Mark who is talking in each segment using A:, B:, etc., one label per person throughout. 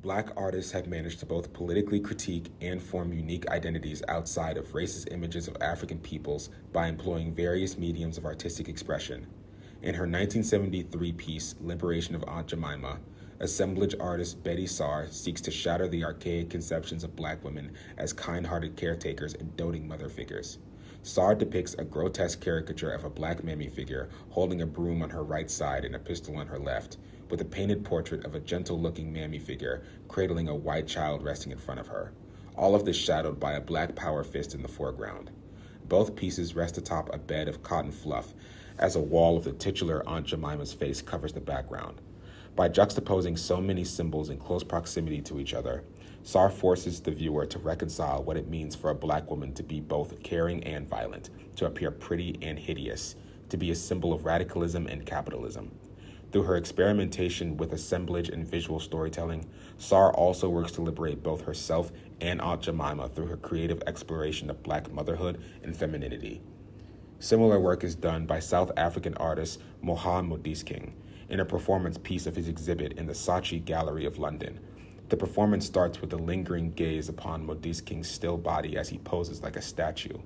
A: Black artists have managed to both politically critique and form unique identities outside of racist images of African peoples by employing various mediums of artistic expression. In her 1973 piece, Liberation of Aunt Jemima, assemblage artist Betty Saar seeks to shatter the archaic conceptions of Black women as kind-hearted caretakers and doting mother figures. Saar depicts a grotesque caricature of a Black mammy figure holding a broom on her right side and a pistol on her left, with a painted portrait of a gentle-looking mammy figure cradling a white child resting in front of her, all of this shadowed by a Black power fist in the foreground. Both pieces rest atop a bed of cotton fluff, as a wall of the titular Aunt Jemima's face covers the background. By juxtaposing so many symbols in close proximity to each other, Saar forces the viewer to reconcile what it means for a Black woman to be both caring and violent, to appear pretty and hideous, to be a symbol of radicalism and capitalism. Through her experimentation with assemblage and visual storytelling, Saar also works to liberate both herself and Aunt Jemima through her creative exploration of Black motherhood and femininity. Similar work is done by South African artist Moha Modise in a performance piece of his exhibit in the Saatchi Gallery of London. The performance starts with a lingering gaze upon Modise still body as he poses like a statue.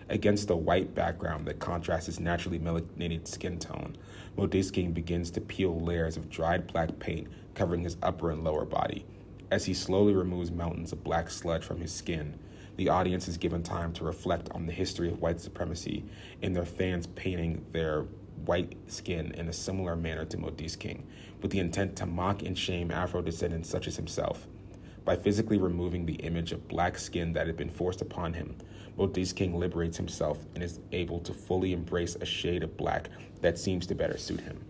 A: Against the white background that contrasts his naturally melanated skin tone, Modise begins to peel layers of dried Black paint covering his upper and lower body. As he slowly removes mountains of Black sludge from his skin, the audience is given time to reflect on the history of white supremacy and their fans painting their white skin in a similar manner to Modise, with the intent to mock and shame Afro-descendants such as himself. By physically removing the image of Black skin that had been forced upon him, Modise liberates himself and is able to fully embrace a shade of Black that seems to better suit him.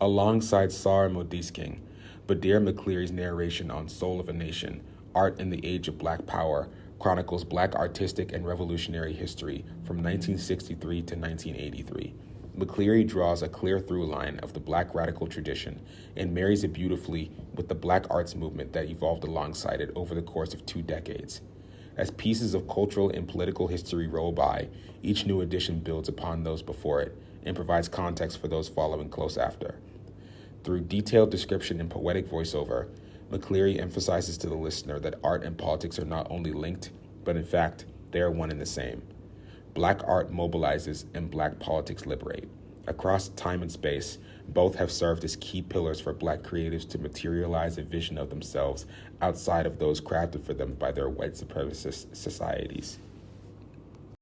A: Alongside Saar and Modise, Badir McCleary's narration on Soul of a Nation, Art in the Age of Black Power, chronicles Black artistic and revolutionary history from 1963 to 1983. McCleary draws a clear through line of the Black radical tradition and marries it beautifully with the Black arts movement that evolved alongside it over the course of 2 decades. As pieces of cultural and political history roll by, each new edition builds upon those before it and provides context for those following close after. Through detailed description and poetic voiceover, McCleary emphasizes to the listener that art and politics are not only linked, but in fact, they are one and the same. Black art mobilizes and Black politics liberate. Across time and space, both have served as key pillars for Black creatives to materialize a vision of themselves outside of those crafted for them by their white supremacist societies.